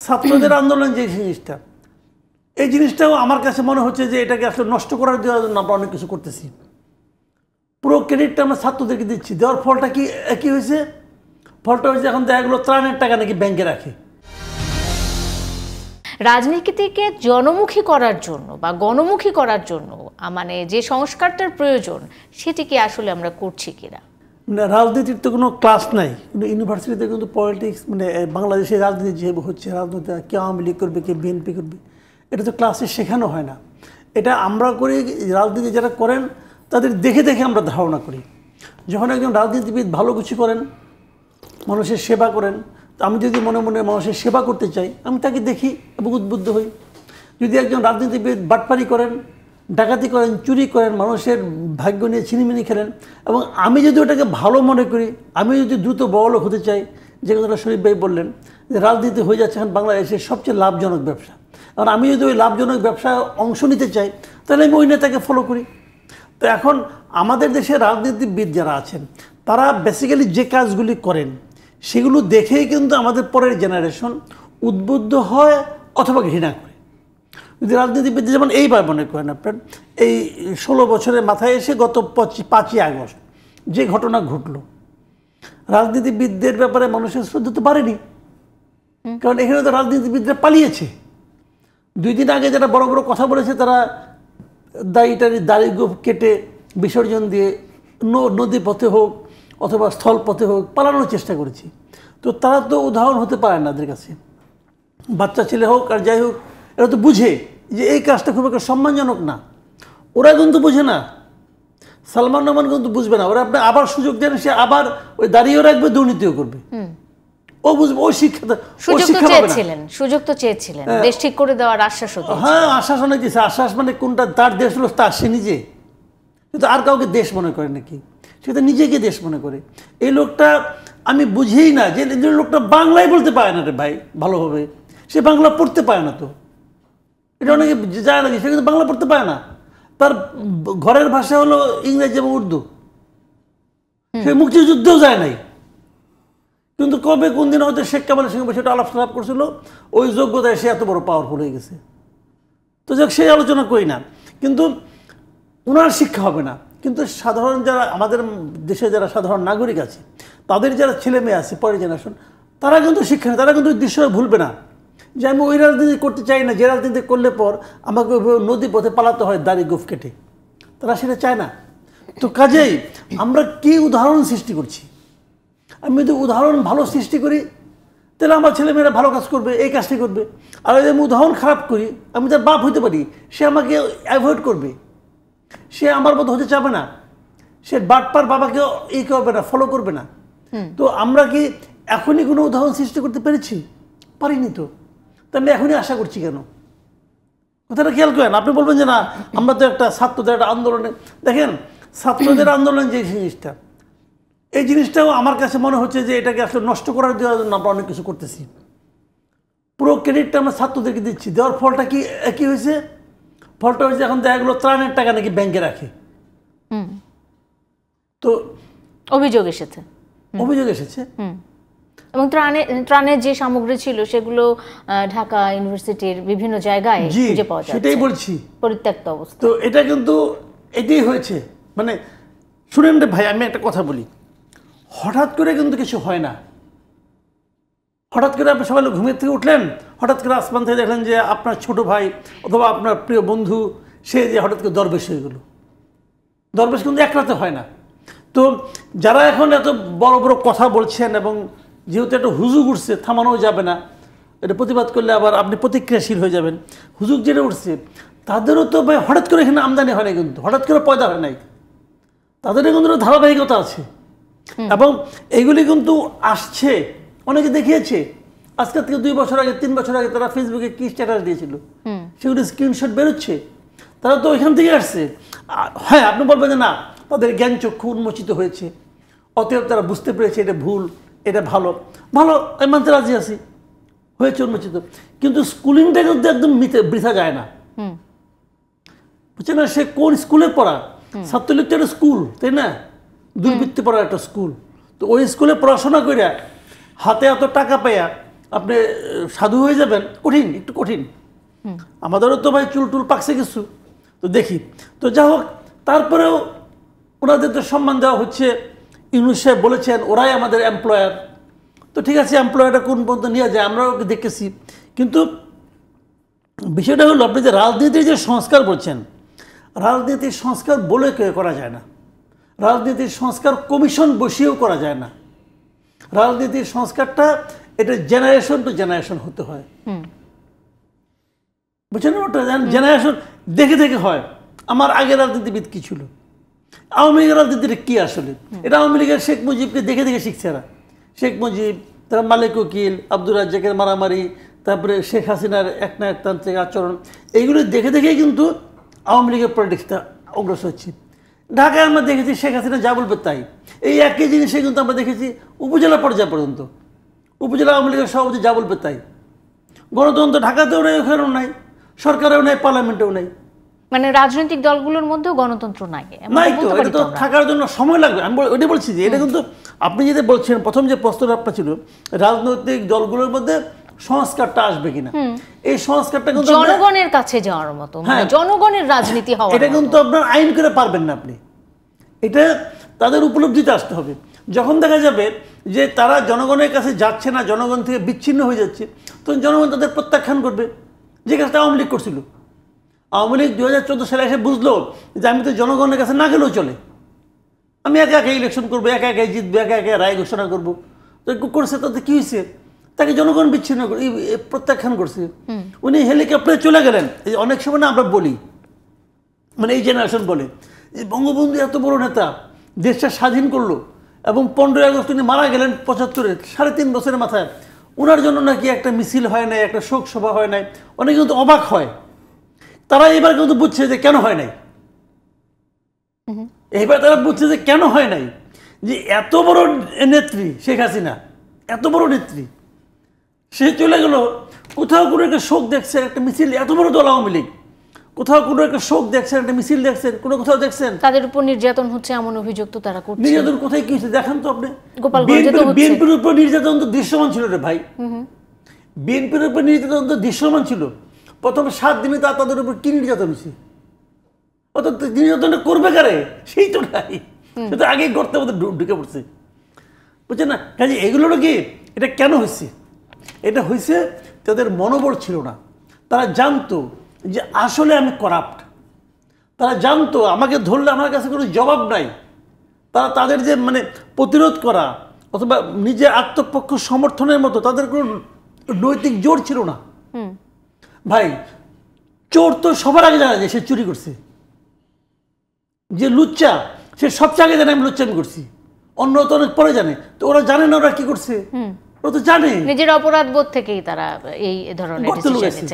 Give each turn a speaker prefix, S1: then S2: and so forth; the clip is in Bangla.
S1: ছাত্রদের আন্দোলন যে জিনিসটা, এই জিনিসটাও আমার কাছে মনে হচ্ছে যে এটাকে আসলে নষ্ট করার দেওয়ার জন্য আমরা অনেক কিছু করতেছি। পুরো ক্রেডিটটা আমরা ছাত্রদেরকে দিচ্ছি, দেওয়ার ফলটা কি একই হয়েছে? ফলটা হয়েছে এখন দেখা গেলো ত্রাণের টাকা নাকি ব্যাংকে রাখে।
S2: রাজনীতিকে জনমুখী করার জন্য বা গণমুখী করার জন্য মানে যে সংস্কারটার প্রয়োজন সেটিকে আসলে আমরা করছি কিনা?
S1: রাজনীতির তো কোনো ক্লাস নাই, কিন্তু ইউনিভার্সিটিতে কিন্তু পলিটিক্স মানে বাংলাদেশের রাজনীতি যেভাবে হচ্ছে, রাজনীতি কে আওয়ামী লীগ করবে কে বিএনপি করবে, এটা তো ক্লাসে শেখানো হয় না। এটা আমরা করি, রাজনীতি যারা করেন তাদের দেখে দেখে আমরা ধারণা করি। যখন একজন রাজনীতিবিদ ভালো কিছু করেন, মানুষের সেবা করেন, তো আমি যদি মনে মনে মানুষের সেবা করতে চাই, আমি তাকে দেখি এবং উদ্বুদ্ধ হই। যদি একজন রাজনীতিবিদ বাটপারি করেন, ডাকাতি করেন, চুরি করেন, মানুষের ভাগ্য নিয়ে ছিনিমিনি খেলেন, এবং আমি যদি ওটাকে ভালো মনে করি, আমি যদি দ্রুত বড়লোক হতে চাই, যে কথাটা শরীফ ভাই বললেন যে রাজনীতি হয়ে যাচ্ছে এখন বাংলাদেশের সবচেয়ে লাভজনক ব্যবসা, কারণ আমি যদি ওই লাভজনক ব্যবসায় অংশ নিতে চাই তাহলে আমি ওই নেতাকে ফলো করি। তো এখন আমাদের দেশের রাজনীতিবিদ যারা আছেন তারা বেসিক্যালি যে কাজগুলি করেন সেগুলো দেখেই কিন্তু আমাদের পরের জেনারেশন উদ্বুদ্ধ হয় অথবা ঘৃণা করে। যদি রাজনীতিবিদ যেমন এইবার মনে করেন আপনার এই 16 বছরের মাথায় এসে গত 5ই আগস্ট যে ঘটনা ঘটলো, রাজনীতিবিদদের ব্যাপারে মানুষের শ্রদ্ধা তো বাড়েনি, কারণ এখানে তো রাজনীতিবিদরা পালিয়েছে। 2 দিন আগে যারা বড় বড় কথা বলেছে তারা দাড়ি গোঁফ কেটে বিসর্জন দিয়ে নদী পথে হোক অথবা স্থল পথে হোক পালানোর চেষ্টা করেছি। তো তারা তো উদাহরণ হতে পারে না, তাদের কাছে বাচ্চা ছেলে হোক আর যাই হোক, এরা তো বুঝে যে এই কাজটা খুব একটা সম্মানজনক না। ওরা কিন্তু বুঝে না, সালমান রহমান কিন্তু বুঝবে না। ওরা আপনি আবার সুযোগ দেন, সে আবার ওই দাঁড়িয়েও রাখবে, দুর্নীতিও করবে। ও বুঝবে, ও শিক্ষা
S2: সুযোগ তো চেয়েছিলেন, দেশ ঠিক করে দেওয়ার আশ্বাস।
S1: হ্যাঁ, আশ্বাস অনেক দিয়েছে। আশ্বাস মানে কোনটা? তার দেশ হলো তার, সে নিজে কিন্তু আর কাউকে দেশ মনে করে নাকি? সে তো নিজেকে দেশ মনে করে। এই লোকটা আমি বুঝেই না যে লোকটা বাংলায় বলতে পারে না রে ভাই ভালোভাবে, সে বাংলা পড়তে পারে না। তো এটা অনেকে যায় নাকি, সে কিন্তু বাংলা পড়তে পারে না, তার ঘরের ভাষা হলো ইংরেজি এবং উর্দু। সে মুক্তিযুদ্ধেও যায় নাই, কিন্তু কবে কোন দিন হয়তো শেখ কামালের সঙ্গে বসে আলাপ সালাপ করছিল, ওই যোগ্যতায় সে এত বড় পাওয়ারফুল হয়ে গেছে। তো যাক, সেই আলোচনা করি না, কিন্তু ওনার শিক্ষা হবে না। কিন্তু সাধারণ যারা আমাদের দেশে যারা সাধারণ নাগরিক আছে, তাদের যারা ছেলে মেয়ে আছে পরের জেনারেশন, তারা কিন্তু শিক্ষা নেই, তারা কিন্তু ওই দৃশ্য ভুলবে না যে আমি ওই রাজনীতি করতে চাই না যে রাজনীতি করলে পর আমাকে নদী পথে পালাতে হয় দাড়ি গোঁফ কেটে। তারা সেটা চায় না। তো কাজেই আমরা কি উদাহরণ সৃষ্টি করছি? আমি যদি উদাহরণ ভালো সৃষ্টি করি তাহলে আমার ছেলেমেয়েরা ভালো কাজ করবে, এই কাজটি করবে। আর যদি আমি উদাহরণ খারাপ করি, আমি তার বাপ হইতে পারি, সে আমাকে অ্যাভয়েড করবে, সে আমার মতো হতে চাবে না, সে বাটপার বাবাকেও এই করবে না, ফলো করবে না। তো আমরা কি এখনই কোনো উদাহরণ সৃষ্টি করতে পেরেছি? পারিনি। তো আমি এখনই আশা করছি কেন? কথাটা খেয়াল করেন। আপনি বলবেন যে না, আমরা তো একটা ছাত্রদের একটা আন্দোলনে, দেখেন ছাত্রদের আন্দোলন যে জিনিসটা, এই জিনিসটাও আমার কাছে মনে হচ্ছে যে এটাকে আসলে নষ্ট করার দেওয়ার জন্য আমরা অনেক কিছু করতেছি। পুরো ক্রেডিটটা আমরা ছাত্রদেরকে দিচ্ছি, দেওয়ার ফলটা কি একই হয়েছে? ফলটা হয়েছে এখন দেখা গেলো ত্রাণের টাকা নাকি ব্যাংকে রাখে। তো
S2: অভিযোগ এসেছে এবং ত্রাণের যে সামগ্রী ছিল সেগুলো ঢাকা ইউনিভার্সিটির বিভিন্ন জায়গায় খুঁজে পাওয়া যাচ্ছে।
S1: সেটাই বলছি,
S2: পরিত্যক্ত অবস্থা।
S1: তো এটা কিন্তু এটাই হয়েছে। মানে শুনেন রে ভাই, আমি একটা কথা বলি, হঠাৎ করে কিন্তু কিছু হয় না। হঠাৎ করে আপনি সকালে ঘুমের থেকে উঠলেন, হঠাৎ করে আসমান থেকে দেখলেন যে আপনার ছোট ভাই অথবা আপনার প্রিয় বন্ধু সে যে হঠাৎ করে দরবেশ হয়ে গেল। দরবেশ কিন্তু এক রাতে হয় না। তো যারা এখন এত বড় বড় কথা বলছেন এবং যেহেতু একটা হুজুগ উঠছে, থামানো যাবে না, এটা প্রতিবাদ করলে আবার আপনি প্রতিক্রিয়াশীল হয়ে যাবেন, হুজুগ যেটা উঠছে, তাদেরও তো ভাই হঠাৎ করে এখানে আমদানি হয় না, কিন্তু হঠাৎ করে পয়দা হয় নাই, তাদেরও কিন্তু ধারাবাহিকতা আছে এবং এইগুলি কিন্তু আসছে। অনেকে দেখিয়েছে আজকে থেকে 2 বছর আগে 3 বছর আগে তারা ফেসবুকে কি স্ট্যাটাস দিয়েছিল, সেগুলি স্ক্রিনশট বেরোচ্ছে, তারা তো ওইখান থেকে আসছে। হ্যাঁ, আপনি বলবেন যে না, তাদের জ্ঞান চক্ষু উন্মোচিত হয়েছে, অতএব তারা বুঝতে পেরেছে এটা ভুল, এটা ভালো। আমি মানতে রাজি আছি, হয়েছে উন্মোচিত, কিন্তু স্কুলিংটা কিন্তু একদম বৃথা যায় না, বুঝছেন না? সে কোন স্কুলে পড়া? ছাত্রলীগ তো একটা স্কুল, তাই না? দুর্বৃত্তি পড়ার একটা স্কুল। তো ওই স্কুলে পড়াশোনা করে হাতে এত টাকা পাইয়া আপনি সাধু হয়ে যাবেন, কঠিন, একটু কঠিন। আমাদেরও তো ভাই চুল টুল পাকছে কিছু, তো দেখি। তো যা হোক, তারপরেও ওনাদের তো সম্মান দেওয়া হচ্ছে। ইউনূস সাহেব বলেছেন ওরাই আমাদের এমপ্লয়ার, তো ঠিক আছে, এমপ্লয়ারটা কোন পর্যন্ত নিয়ে যায় আমরাও দেখেছি। কিন্তু বিষয়টা হলো, আপনি যে রাজনীতির যে সংস্কার বলছেন, রাজনীতির সংস্কার বলে কেউ করা যায় না। রাজনীতির সংস্কার কমিশন বসিয়েও করা যায় না। রাজনীতির সংস্কারটা এটা জেনারেশন টু জেনারেশন হতে হয়, বুঝছেন? ওটা জেনারেশন দেখে দেখে হয়। আমার আগের রাজনীতিবিদ কি ছিল, আওয়ামী লীগের রাজনীতিটা কি আসলে, এটা আওয়ামী লীগের শেখ মুজিবকে দেখে দেখে শিখছে এরা। শেখ মুজিব, তার মালিক উকিল, আব্দুর রাজ্জাকের মারামারি, তারপরে শেখ হাসিনার একনায়কতান্ত্রিক আচরণ, এইগুলো দেখে দেখেই কিন্তু আওয়ামী লীগের পলিটিক্সটা অগ্রসর হচ্ছে। ঢাকায় আমরা দেখেছি শেখ হাসিনা যা বলবে তাই। এই একই জিনিসে কিন্তু আমরা দেখেছি উপজেলা পর্যায় পর্যন্ত, উপজেলা আওয়ামী লীগের সভাপতি যা বলবে তাই। গণতন্ত্র ঢাকাতেও নেই, ওখানেও নাই, সরকারেও নেই, পার্লামেন্টেও নেই।
S2: মানে রাজনৈতিক দলগুলোর মধ্যেও গণতন্ত্র নাই,
S1: নাই তো, এটা তো থাকার জন্য সময় লাগবে। আমি ওইটা বলছি যে এটা কিন্তু আপনি যেটা বলছেন, প্রথম যে প্রশ্নটা আপনার ছিল, রাজনৈতিক দলগুলোর মধ্যে সংস্কারটা আসবে কিনা, এই সংস্কারটা কিন্তু
S2: জনগণের কাছে যাওয়ার মতো, মানে জনগণের রাজনীতি হওয়া,
S1: এটা কিন্তু আপনার আইন করে পারবেন না আপনি। এটা তাদের উপলব্ধিতে আসতে হবে। যখন দেখা যাবে যে তারা জনগণের কাছে যাচ্ছে না, জনগণ থেকে বিচ্ছিন্ন হয়ে যাচ্ছে, তখন জনগণ তাদের প্রত্যাখ্যান করবে, যে কাজটা আওয়ামী লীগ করছিল। আওয়ামী লীগ 2014 সালে এসে বুঝলো যে আমি তো জনগণের কাছে না গেলেও চলে, আমি একা একা ইলেকশন করবো, একা একাই জিতবো, একা একা রায় ঘোষণা করবো। তো করছে, তাতে কি হয়েছে? তাকে জনগণ বিচ্ছিন্ন প্রত্যাখ্যান করছে। উনি হেলিকপ্টারে চলে গেলেন। এই অনেক সময় না আমরা বলি, মানে এই জেনারেশন বলে যে বঙ্গবন্ধু এত বড় নেতা, দেশটা স্বাধীন করলো, এবং 15ই আগস্ট উনি মারা গেলেন 75-এ, 3.5 বছরের মাথায়। ওনার জন্য নাকি একটা মিছিল হয় নাই, একটা শোক সভা হয় নাই। অনেকে কিন্তু অবাক হয়। তারা এবার কিন্তু বুঝছে যে কেন হয় নাই। এইবার তারা বুঝছে যে কেন হয় নাই, যে এত বড় নেত্রী শেখ হাসিনা, এত বড় নেত্রী, সে চলে গেল, কোথাও কোনো একটা শোক দেখছেন, একটা মিছিল, এত বড় দল আওয়ামী লীগ, কোথাও কোনো একটা শোক দেখছেন, একটা মিছিল দেখছেন, কোথাও দেখছেন
S2: তাদের উপর নির্যাতন হচ্ছে এমন অভিযোগ তো তারা করছে।
S1: নির্যাতন কোথায় কি হচ্ছে দেখান তো আপনি।
S2: গোপালগঞ্জে তো হচ্ছে।
S1: বিএনপির উপর নির্যাতন তো দৃশ্যমান ছিল রে ভাই, বিএনপির উপর নির্যাতন তো দৃশ্যমান ছিল। প্রথম 7 দিনে তাদের উপর কি নির্যাতন হয়েছে, অত নির্যাতনটা করবে কারে, সেই তো নাই, সে তো আগেই গর্তের মধ্যে ঢুকে পড়ছে, বুঝছেন না? কাজে এগুলোর কি, এটা কেন হয়েছে? এটা হয়েছে তাদের মনোবল ছিল না। তারা জানতো যে আসলে আমি করাপ্ট, তারা জানতো আমাকে ধরলে আমার কাছে কোনো জবাব নাই। তারা তাদের যে মানে প্রতিরোধ করা অথবা নিজের আত্মপক্ষ সমর্থনের মতো তাদের কোনো নৈতিক জোর ছিল না। ভাই, চোর তো সবার আগে জানা যায় সে চুরি করছে, যে লুচ্চা সে সবচেয়ে আগে জানে আমি লুচ্চামি করছি, অন্য তো অনেক পরে জানে। তো ওরা জানে না ওরা কি করছে, ওরা তো জানে,
S2: নিজের অপরাধ বোধ থেকেই তারা এই ধরনের ডিসিশন নিচ্ছে।